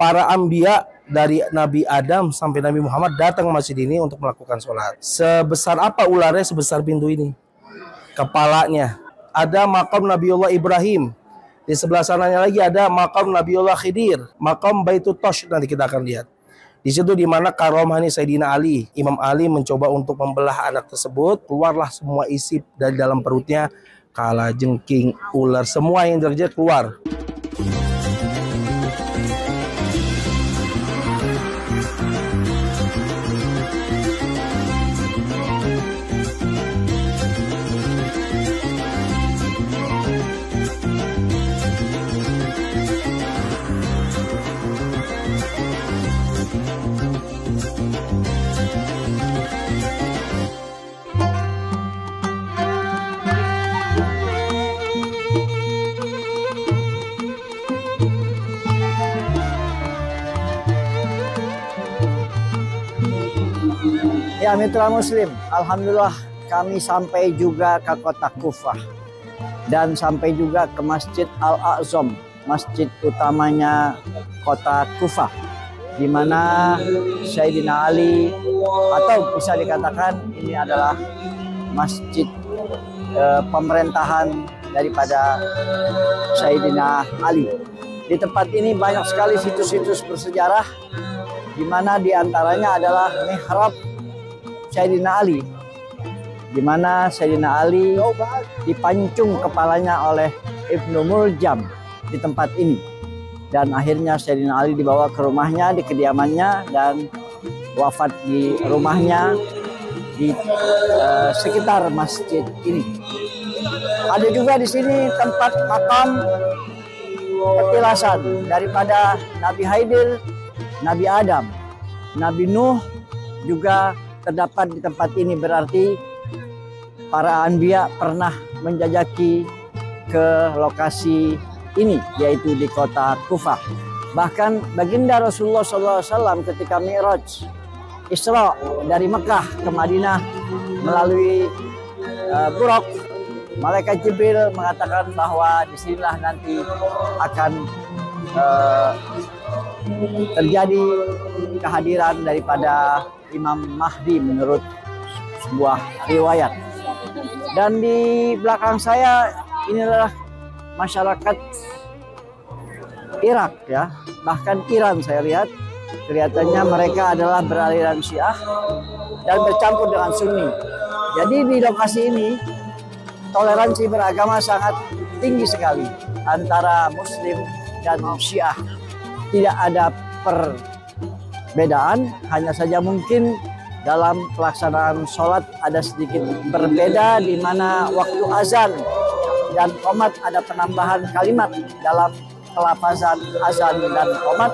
para anbiya dari Nabi Adam sampai Nabi Muhammad datang ke masjid ini untuk melakukan sholat. Sebesar apa ularnya? Sebesar pintu ini. Kepalanya. Ada makam Nabiullah Ibrahim. Di sebelah sananya lagi ada makam Nabiullah Khidir. Makam Baitul Tosh, nanti kita akan lihat. Di situ di mana karomah Sayyidina Ali. Imam Ali mencoba untuk membelah anak tersebut. Keluarlah semua isi dari dalam perutnya. Kala, jengking, ular, semua yang terjadi keluar. Ya mitra muslim, alhamdulillah kami sampai juga ke kota Kufah dan sampai juga ke Masjid Al-A'zam, masjid utamanya kota Kufah, di mana Sayyidina Ali, atau bisa dikatakan ini adalah masjid pemerintahan daripada Sayyidina Ali. Di tempat ini banyak sekali situs-situs bersejarah, di mana diantaranya adalah mihrab Sayyidina Ali, di mana Sayyidina Ali dipancung kepalanya oleh Ibnu Muljam di tempat ini, dan akhirnya Sayyidina Ali dibawa ke rumahnya, di kediamannya, dan wafat di rumahnya di sekitar masjid ini. Ada juga di sini tempat makam petilasan daripada Nabi Khidir, Nabi Adam, Nabi Nuh juga terdapat di tempat ini. Berarti para anbiya pernah menjajaki ke lokasi ini, yaitu di kota Kufah. Bahkan baginda Rasulullah SAW ketika Mi'raj Isra dari Mekah ke Madinah melalui Buraq, malaikat Jibril mengatakan bahwa disinilah nanti akan terjadi kehadiran daripada Imam Mahdi menurut sebuah riwayat. Dan di belakang saya ini adalah masyarakat Irak, ya, bahkan Iran. Saya lihat kelihatannya mereka adalah beraliran Syiah dan bercampur dengan Sunni. Jadi di lokasi ini toleransi beragama sangat tinggi sekali antara Muslim dan Syiah. Tidak ada perbedaan, hanya saja mungkin dalam pelaksanaan sholat ada sedikit berbeda, di mana waktu azan dan qomat ada penambahan kalimat dalam pelafazan azan dan qomat.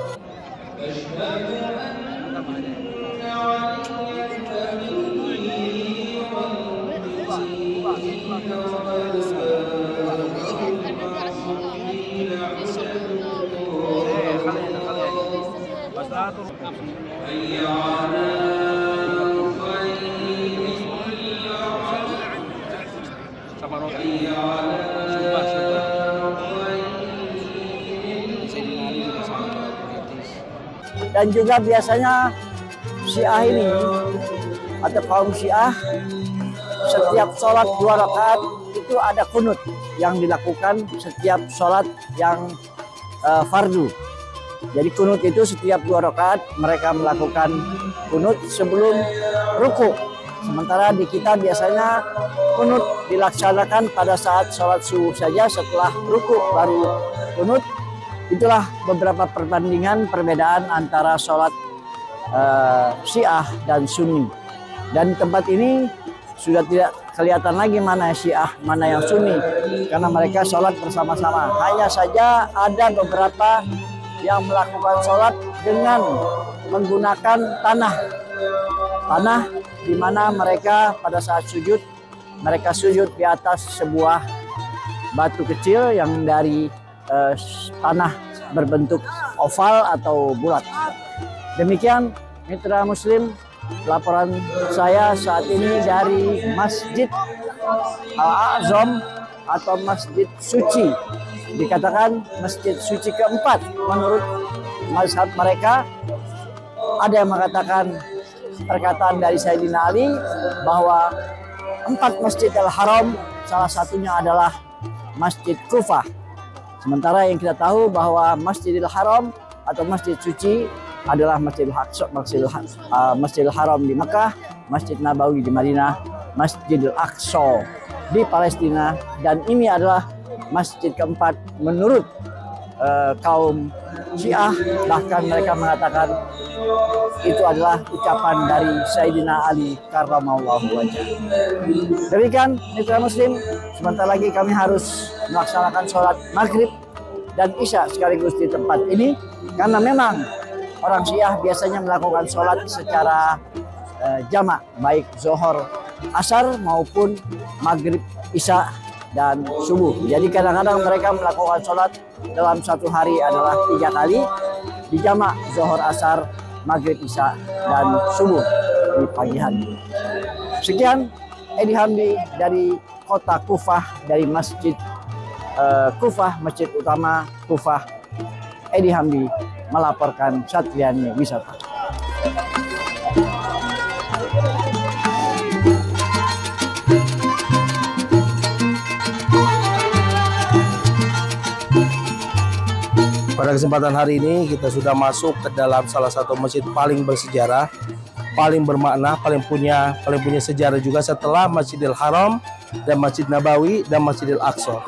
Dan juga biasanya Syiah ini atau kaum Syiah setiap sholat 2 rakaat itu ada kunut yang dilakukan setiap sholat yang fardu. Jadi kunut itu setiap 2 rakaat mereka melakukan kunut sebelum ruku. Sementara di kita biasanya kunut dilaksanakan pada saat sholat subuh saja, setelah ruku baru kunut. Itulah beberapa perbandingan perbedaan antara sholat Syiah dan Sunni. Dan tempat ini sudah tidak kelihatan lagi mana Syiah, mana yang Sunni, karena mereka sholat bersama-sama. Hanya saja ada beberapa yang melakukan sholat dengan menggunakan tanah di mana mereka pada saat sujud, mereka sujud di atas sebuah batu kecil yang dari tanah berbentuk oval atau bulat. Demikian mitra muslim, laporan saya saat ini dari Masjid Al-A'zam atau Masjid Suci. Dikatakan Masjid Suci keempat menurut mazhab mereka ada yang mengatakan perkataan dari Sayyidina Ali bahwa 4 Masjidil Haram salah satunya adalah Masjid Kufah. Sementara yang kita tahu bahwa Masjidil Haram atau Masjid Suci adalah Masjidil Aqsa, Masjidil Haram di Mekah, Masjid Nabawi di Madinah, Masjidil Aqsa di Palestina, dan ini adalah masjid keempat menurut kaum Syiah. Bahkan mereka mengatakan itu adalah ucapan dari Sayyidina Ali karramallahu wajhah. Demikian mitra muslim, sebentar lagi kami harus melaksanakan sholat maghrib dan isya sekaligus di tempat ini, karena memang orang Syiah biasanya melakukan sholat secara jamak, baik zuhur, asar maupun maghrib, isya dan subuh. Jadi kadang-kadang mereka melakukan sholat dalam satu hari adalah 3 kali, dijamak zuhur, asar, maghrib, isya dan subuh di pagi hari. Sekian Edi Hamdi dari kota Kufah, dari Masjid Kufah, Masjid Utama Kufah. Edi Hamdi melaporkan Satriani Wisata. Pada kesempatan hari ini kita sudah masuk ke dalam salah satu masjid paling bersejarah, paling bermakna, paling punya sejarah juga setelah Masjidil Haram dan Masjid Nabawi dan Masjidil Aqsa.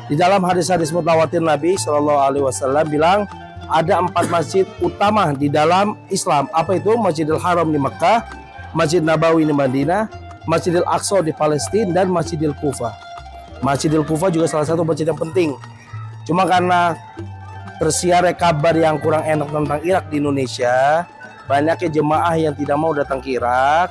Di dalam hadis-hadis mutawatir Nabi Shallallahu Alaihi Wasallam bilang ada 4 masjid utama di dalam Islam. Apa itu? Masjidil Haram di Mekah, Masjid Nabawi di Madinah, Masjidil Aqsa di Palestina, dan Masjidil Kufah. Masjidil Kufah juga salah satu masjid yang penting. Cuma karena tersiar kabar yang kurang enak tentang Irak di Indonesia, banyaknya jemaah yang tidak mau datang ke Irak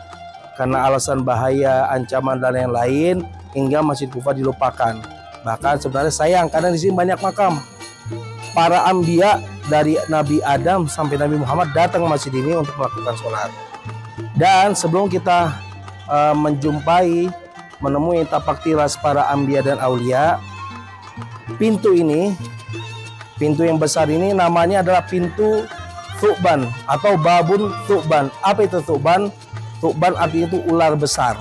karena alasan bahaya, ancaman dan lain-lain, hingga Masjid Kufah dilupakan. Bahkan sebenarnya sayang karena di sini banyak makam para anbiya dari Nabi Adam sampai Nabi Muhammad datang ke masjid ini untuk melakukan sholat. Dan sebelum kita menemui tapak tiras para anbiya dan aulia, pintu yang besar ini namanya adalah pintu Thuban atau Babun Thuban. Apa itu Thuban? Thuban artinya itu ular besar.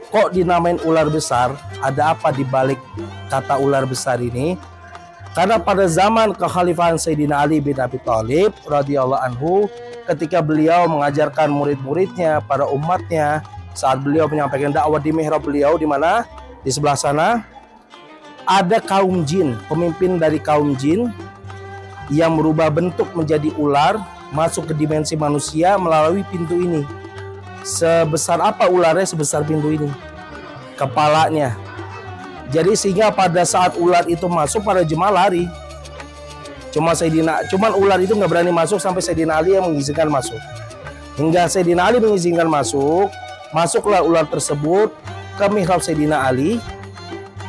Kok dinamain ular besar? Ada apa di balik kata ular besar ini? Karena pada zaman kekhalifahan Sayyidina Ali bin Abi Thalib radhiyallahu anhu, ketika beliau mengajarkan murid-muridnya, para umatnya, saat beliau menyampaikan dakwah di mihrab beliau, di mana? Di sebelah sana ada kaum jin, pemimpin dari kaum jin yang merubah bentuk menjadi ular, masuk ke dimensi manusia melalui pintu ini. Sebesar apa ularnya? Sebesar pintu ini, kepalanya. Jadi sehingga pada saat ular itu masuk, para jemaah lari. Cuman ular itu nggak berani masuk sampai Sayyidina Ali yang mengizinkan masuk. Hingga Sayyidina Ali mengizinkan masuk, masuklah ular tersebut ke mihrab Sayyidina Ali.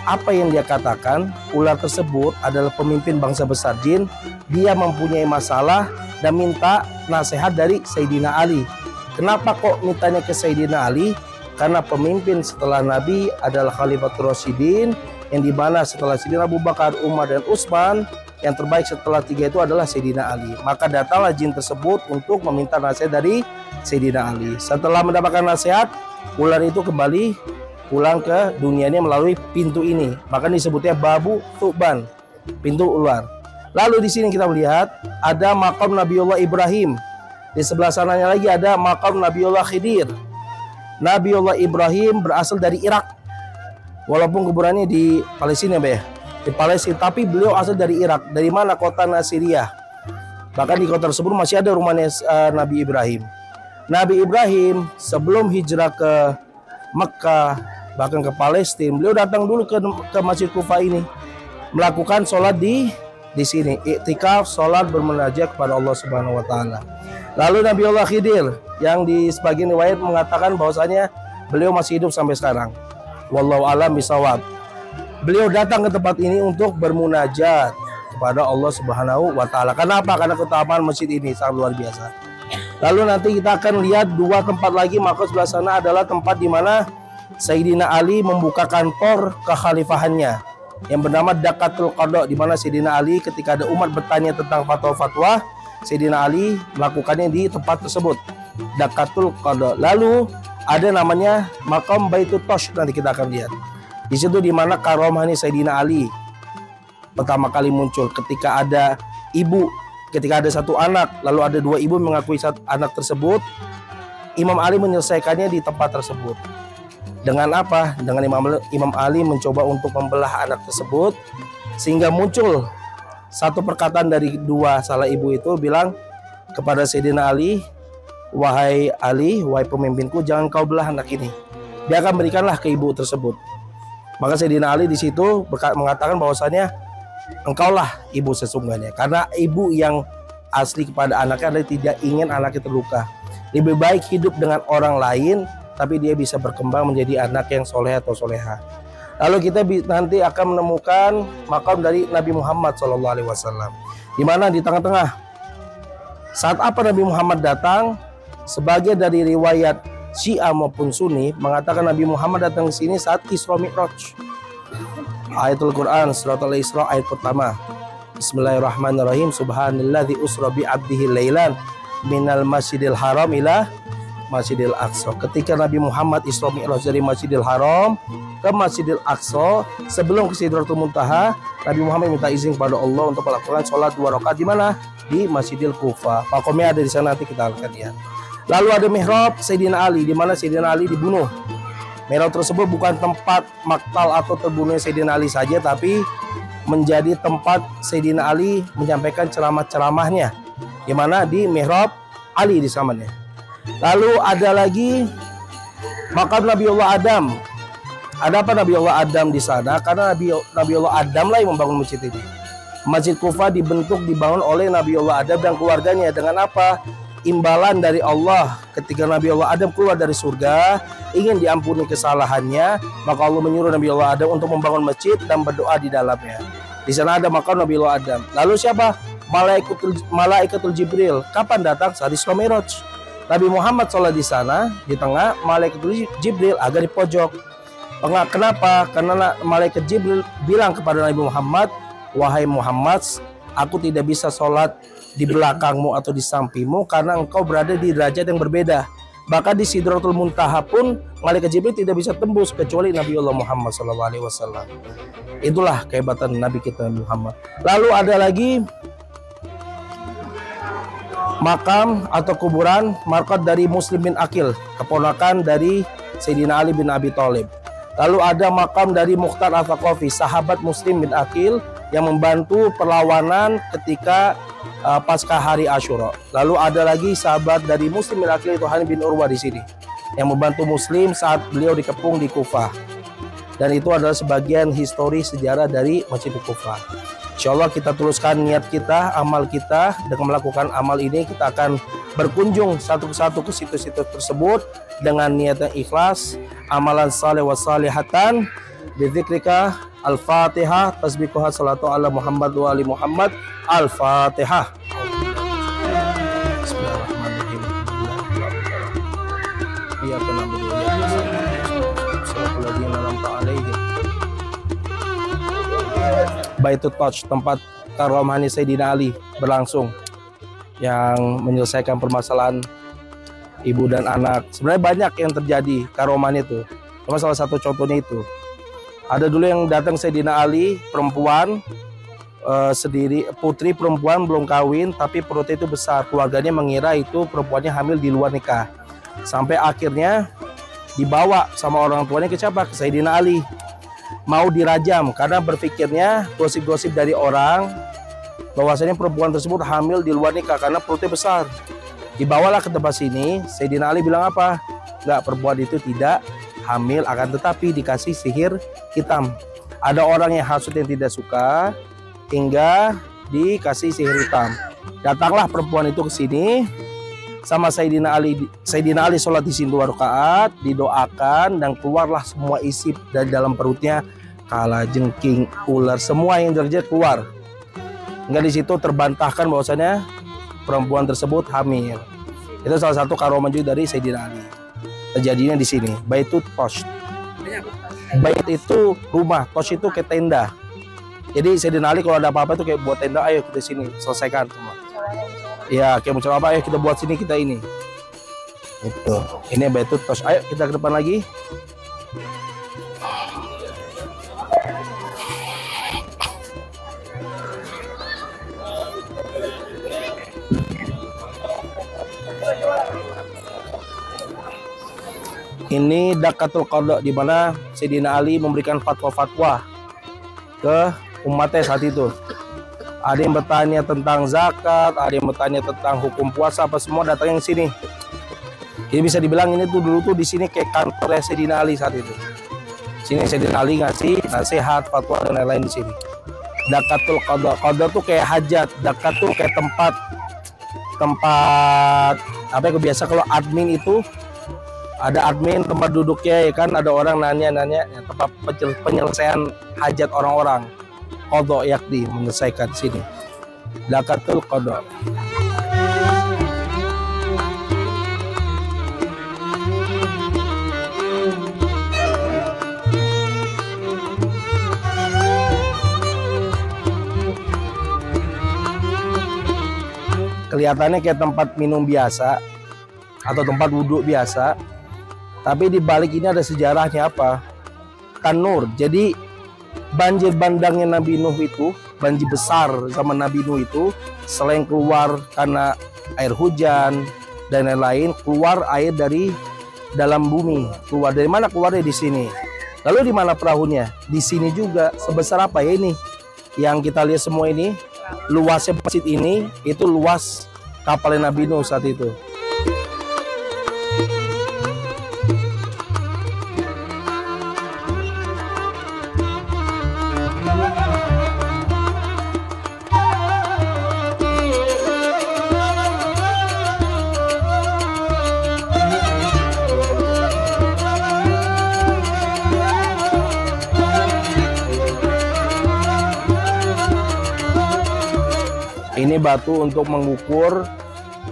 Apa yang dia katakan? Ular tersebut adalah pemimpin bangsa besar jin. Dia mempunyai masalah dan minta nasihat dari Sayyidina Ali. Kenapa kok mintanya ke Sayyidina Ali? Karena pemimpin setelah Nabi adalah Khalifatul Rasyidin, yang dimana setelah Sayyidina Abu Bakar, Umar, dan Utsman, yang terbaik setelah 3 itu adalah Sayyidina Ali. Maka datanglah jin tersebut untuk meminta nasihat dari Sayyidina Ali. Setelah mendapatkan nasihat, ular itu kembali pulang ke dunia ini melalui pintu ini. Bahkan disebutnya Babu Thuban, pintu ular. Lalu di sini kita melihat ada makam Nabiullah Ibrahim. Di sebelah sananya lagi ada makam Nabiullah Khidir. Nabiullah Ibrahim berasal dari Irak. Walaupun kuburannya di Palestina, di Palestina, tapi beliau asal dari Irak. Dari mana? Kota Nasiriyah. Bahkan di kota tersebut masih ada rumahnya Nabi Ibrahim. Nabi Ibrahim sebelum hijrah ke Mekah, bahkan ke Palestina, beliau datang dulu ke Masjid Kufah ini, melakukan sholat di sini, iktikaf, sholat bermunajat kepada Allah Subhanahu Wa Taala. Lalu Nabiullah Khidir, yang di sebagian riwayat mengatakan bahwasanya beliau masih hidup sampai sekarang. Wallahu a'lam bishawab. Beliau datang ke tempat ini untuk bermunajat kepada Allah Subhanahu Wa Taala. Kenapa? Karena keutamaan masjid ini sangat luar biasa. Lalu nanti kita akan lihat 2 tempat lagi, maka sebelah sana adalah tempat di mana Sayyidina Ali membuka kantor kekhalifahannya yang bernama Dakatul Qadha, di mana Sayyidina Ali ketika ada umat bertanya tentang fatwa-fatwa, Sayyidina Ali melakukannya di tempat tersebut, Dakatul Qada. Lalu ada namanya Maqam Baitul Tosh, nanti kita akan lihat. Di situ di mana karomahnya Sayyidina Ali pertama kali muncul, ketika ada ibu, ketika ada satu anak, lalu ada dua ibu mengakui satu anak tersebut. Imam Ali menyelesaikannya di tempat tersebut. Dengan apa? Dengan Imam Ali mencoba untuk membelah anak tersebut, sehingga muncul satu perkataan dari dua salah ibu itu bilang kepada Sayyidina Ali, wahai Ali, wahai pemimpinku, jangan kau belah anak ini. Dia akan berikanlah ke ibu tersebut. Maka Sayyidina Ali di situ mengatakan bahwasanya engkaulah ibu sesungguhnya, karena ibu yang asli kepada anaknya adalah tidak ingin anaknya terluka. Lebih baik hidup dengan orang lain tapi dia bisa berkembang menjadi anak yang soleh atau soleha. Lalu kita nanti akan menemukan makam dari Nabi Muhammad SAW, di mana di tengah-tengah saat apa Nabi Muhammad datang, sebagai dari riwayat Syiah maupun Sunni mengatakan Nabi Muhammad datang ke sini saat Isra Mi'raj. Ayatul Quran surat Al-Isra ayat pertama. Bismillahirrahmanirrahim. Subhanalladzi usra bi 'abdihi lailan minal masjidil haram ila Masjidil Aqsa. Ketika Nabi Muhammad Isra Mi'raj dari Masjidil Haram ke Masjidil Aqsa, sebelum ke Sidratul Muntaha, Nabi Muhammad minta izin kepada Allah untuk melakukan sholat 2 rakaat di mana? Di Masjidil Kufah. Makomnya ada di sana, nanti kita akan lihat. Lalu ada mihrab Sayyidina Ali, di mana Sayyidina Ali dibunuh. Mihrab tersebut bukan tempat maktal atau terbunuhnya Sayyidina Ali saja, tapi menjadi tempat Sayyidina Ali menyampaikan ceramah-ceramahnya, di mana di mihrab Ali di zamannya. Lalu ada lagi makam Nabiullah Adam. Ada apa Nabiullah Adam di sana? Karena Nabiullah Adam lah yang membangun masjid ini. Masjid Kufah dibangun oleh Nabiullah Adam dan keluarganya. Dengan apa? Imbalan dari Allah. Ketika Nabiullah Adam keluar dari surga, ingin diampuni kesalahannya, maka Allah menyuruh Nabiullah Adam untuk membangun masjid dan berdoa di dalamnya. Di sana ada makam Nabiullah Adam. Lalu siapa? Malaikatul Jibril. Kapan datang? Saat Isra Mi'raj. Nabi Muhammad sholat di sana, di tengah, Malaikatul Jibril agak di pojok. Kenapa? Karena Malaikat Jibril bilang kepada Nabi Muhammad, wahai Muhammad, aku tidak bisa sholat di belakangmu atau di sampingmu karena engkau berada di derajat yang berbeda. Bahkan di Sidratul Muntaha pun Malaikat Jibril tidak bisa tembus kecuali Nabiullah Muhammad SAW. Itulah kehebatan Nabi kita Nabi Muhammad. Lalu ada lagi makam atau kuburan markat dari Muslim bin Aqil, keponakan dari Sayyidina Ali bin Abi Thalib. Lalu ada makam dari Mukhtar Al-Thaqafi, sahabat Muslim bin Aqil yang membantu perlawanan ketika pasca hari Asyura. Lalu ada lagi sahabat dari Muslim bin Aqil, itu Hani bin Urwah di sini, yang membantu Muslim saat beliau dikepung di Kufah. Dan itu adalah sebagian histori sejarah dari Masjid Kufah. Insya Allah kita teruskan niat kita, amal kita. Dengan melakukan amal ini kita akan berkunjung satu persatu ke situs-situs tersebut dengan niat yang ikhlas. Amalan saleh wa salihatan bidzikrika. Al-Fatihah. Tasbikuha salatu ala Muhammad wa ali Muhammad. Al-Fatihah. Bismillahirrahmanirrahim. Iyyaka na'budu wa iyyaka nasta'in. Baitul Touch, tempat karomahnya Sayyidina Ali berlangsung, yang menyelesaikan permasalahan ibu dan anak. Sebenarnya banyak yang terjadi karomahnya itu, cuma salah satu contohnya itu. Ada dulu yang datang Sayyidina Ali, perempuan sendiri, putri perempuan belum kawin tapi perutnya itu besar. Keluarganya mengira itu perempuannya hamil di luar nikah. Sampai akhirnya dibawa sama orang tuanya ke siapa? Ke Sayyidina Ali. Mau dirajam karena berpikirnya gosip-gosip dari orang bahwasanya perempuan tersebut hamil di luar nikah karena perutnya besar. Dibawalah ke tempat sini. Sayyidina Ali bilang apa? Enggak, perempuan itu tidak hamil, akan tetapi dikasih sihir hitam. Ada orang yang hasut yang tidak suka hingga dikasih sihir hitam. Datanglah perempuan itu ke sini sama Sayyidina Ali. Sayyidina Ali sholat di sini 2 rakaat, didoakan dan keluarlah semua isi dari dalam perutnya, kala jengking, ular, semua yang terjadi keluar. Hingga di situ terbantahkan bahwasanya perempuan tersebut hamil. Itu salah satu karomah juga dari Sayyidina Ali. Terjadinya di sini. Baitul Tosh. Bait itu rumah, Tosh itu kayak tenda. Jadi Sayyidina Ali kalau ada apa-apa itu kayak buat tenda, ayo kita sini selesaikan semua. Ya, kayak mau apa? Ayo kita buat sini kita ini. Itu. Ini Baitul Tos. Ayo kita ke depan lagi. Ini Dakatul Qadha, di mana Sayyidina Ali memberikan fatwa-fatwa ke umatnya saat itu. Ada yang bertanya tentang zakat, ada yang bertanya tentang hukum puasa, apa semua datangnya ke sini. Jadi bisa dibilang ini tuh dulu tuh di sini kayak kantornya Sayyidina Ali saat itu. Sini Sayyidina Ali ngasih nasihat, fatwa dan lain-lain di sini. Dakatul Qadha. Qadha tuh kayak hajat, dakat tuh kayak tempat apa ya, biasa kalau admin itu ada admin tempat duduknya ya kan, ada orang nanya ya, tempat penyelesaian hajat orang-orang. Qadha yakni menyelesaikan sini. Dakatul Qadha. Kelihatannya kayak tempat minum biasa atau tempat wudhu biasa, tapi di balik ini ada sejarahnya apa? Tanur. Jadi banjir bandangnya Nabi Nuh itu, banjir besar zaman Nabi Nuh itu, selain keluar karena air hujan dan lain-lain, keluar air dari dalam bumi. Keluar dari mana? Keluarnya di sini. Lalu di mana perahunya? Di sini juga. Sebesar apa ya ini? Yang kita lihat semua ini, luasnya masjid ini itu luas kapalnya Nabi Nuh saat itu. Ini batu untuk mengukur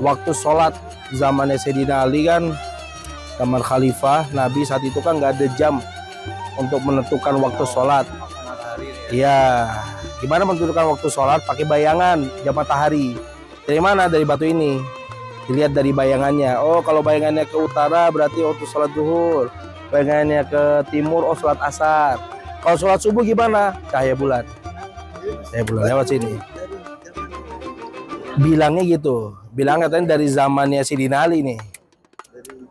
waktu sholat zamannya Sayyidina Ali kan, zaman Khalifah Nabi saat itu kan nggak ada jam untuk menentukan waktu sholat. Ya, gimana menentukan waktu sholat? Pakai bayangan jam matahari. Dari mana? Dari batu ini. Dilihat dari bayangannya. Oh, kalau bayangannya ke utara berarti waktu sholat zuhur. Bayangannya ke timur, oh sholat asar. Kalau sholat subuh gimana? Cahaya bulan. Cahaya bulan lewat sini. Bilangnya gitu, bilang katanya dari zamannya Sayyidina Ali nih.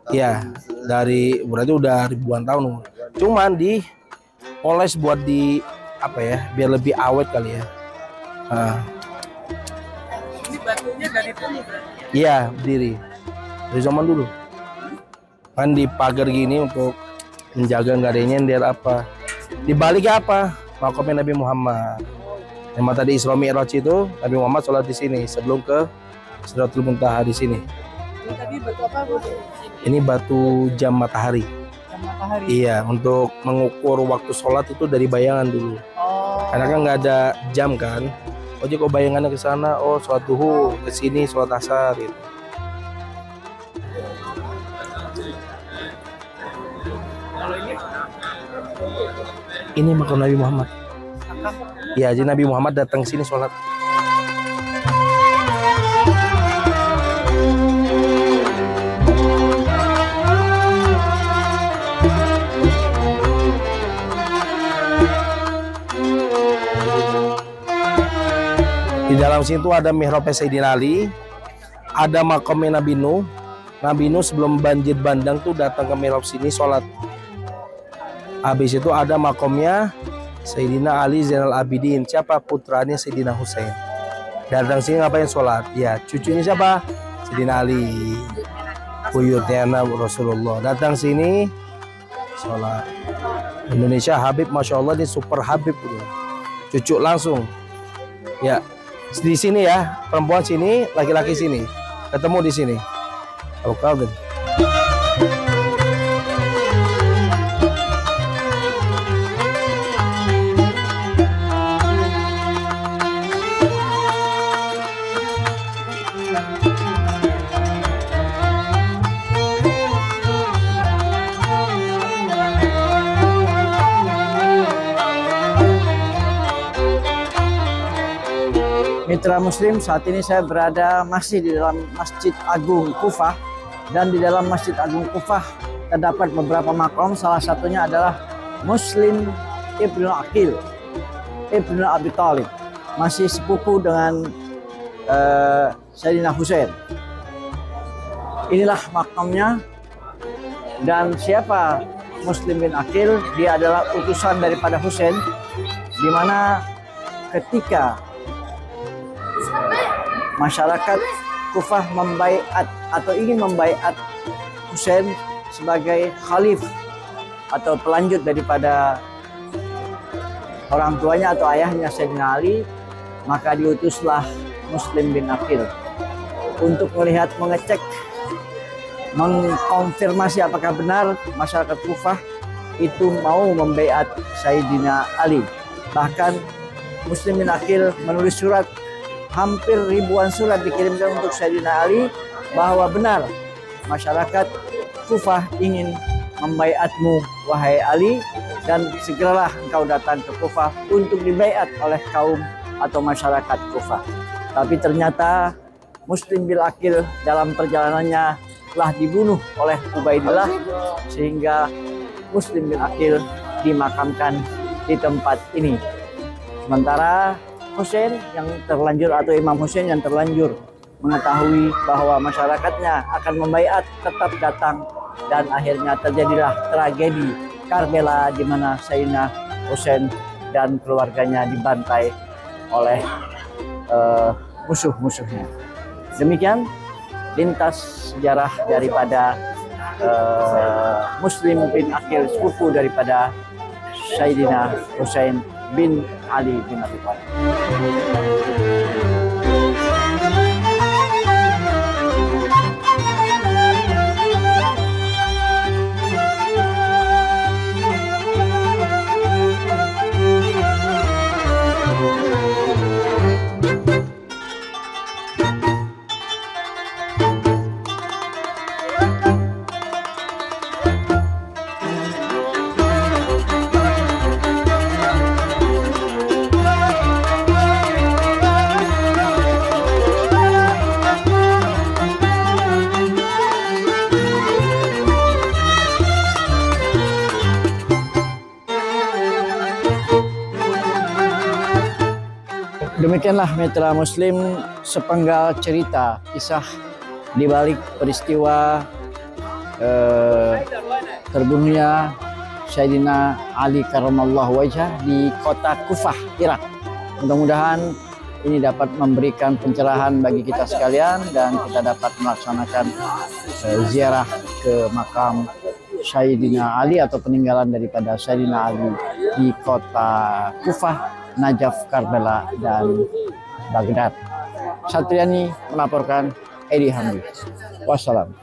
Ya, dari berarti udah ribuan tahun. Cuman dipoles buat di apa ya, biar lebih awet kali ya. Ini batunya dari dulu berarti? Iya, berdiri dari zaman dulu. Kan dipagar gini untuk menjaga nggak ada nyender apa. Di baliknya apa? Makamnya Nabi Muhammad. Yang tadi Isra Mi'raj itu Nabi Muhammad sholat di sini sebelum ke Sidratul Muntaha di sini. Ini tadi batu apa Bu? Ini batu jam matahari. Jam matahari. Iya, untuk mengukur waktu sholat itu dari bayangan dulu. Oh. Karena kan nggak ada jam kan. Oh, jadi kalau bayangannya ke sana, oh sholat duhur, ke sini sholat asar gitu. Kalau Ini makam Nabi Muhammad. Ya, jadi Nabi Muhammad datang sini sholat. Di dalam situ ada mihrab Sayyidina Ali, ada makamnya Nabi Nuh. Nabi Nuh sebelum banjir bandang tuh datang ke mihrab sini sholat. Habis itu ada makamnya Sayyidina Ali Zainal Abidin. Siapa? Putranya Sayyidina Husain. Datang sini ngapain? Sholat. Ya, cucunya siapa? Sayyidina Ali, buyutnya Rasulullah. Datang sini sholat. Indonesia Habib, masya Allah, dia super Habib. Cucu langsung. Ya, di sini ya, perempuan sini, laki-laki sini. Ketemu di sini. Al-Qadir. Ini Mitra Muslim, saat ini saya berada masih di dalam Masjid Agung Kufah, dan di dalam Masjid Agung Kufah terdapat beberapa makom, salah satunya adalah Muslim Ibnu Aqil Ibnu Abi Thalib, masih sepupu dengan Sayyidina Husain. Inilah makamnya. Dan siapa Muslim bin Aqil? Dia adalah utusan daripada Husain, di mana ketika masyarakat Kufah membaiat atau ingin membaiat Husain sebagai khalif atau pelanjut daripada orang tuanya atau ayahnya Sayyidina Ali, maka diutuslah Muslim bin Aqil untuk melihat, mengecek, mengkonfirmasi apakah benar masyarakat Kufah itu mau membaiat Sayyidina Ali. Bahkan Muslim bin Aqil menulis surat, hampir ribuan surat dikirimkan untuk Sayyidina Ali, bahwa benar masyarakat Kufah ingin membaiatmu wahai Ali, dan segeralah engkau datang ke Kufah untuk dibaiat oleh kaum atau masyarakat Kufah. Tapi ternyata Muslim bin Aqil dalam perjalanannya telah dibunuh oleh Ubaidillah, sehingga Muslim bin Aqil dimakamkan di tempat ini. Sementara Husain yang terlanjur, atau Imam Husain yang terlanjur mengetahui bahwa masyarakatnya akan membaiat, tetap datang, dan akhirnya terjadilah tragedi Karbala di mana Sayyidina Husain dan keluarganya dibantai oleh musuh-musuhnya. Demikian lintas sejarah daripada Muslim bin Aqil, sepupu daripada Sayyidina Husain bin Ali bin Abi Thalib. Demikianlah Mitra Muslim sepenggal cerita kisah di balik peristiwa terbunuhnya Sayyidina Ali karramallahu wajhah di kota Kufah, Irak. Mudah-mudahan ini dapat memberikan pencerahan bagi kita sekalian, dan kita dapat melaksanakan ziarah ke makam Sayyidina Ali atau peninggalan daripada Sayyidina Ali di kota Kufah, Najaf, Karbala, dan Baghdad. Satriani melaporkan, Edi Hamdi. Wassalam.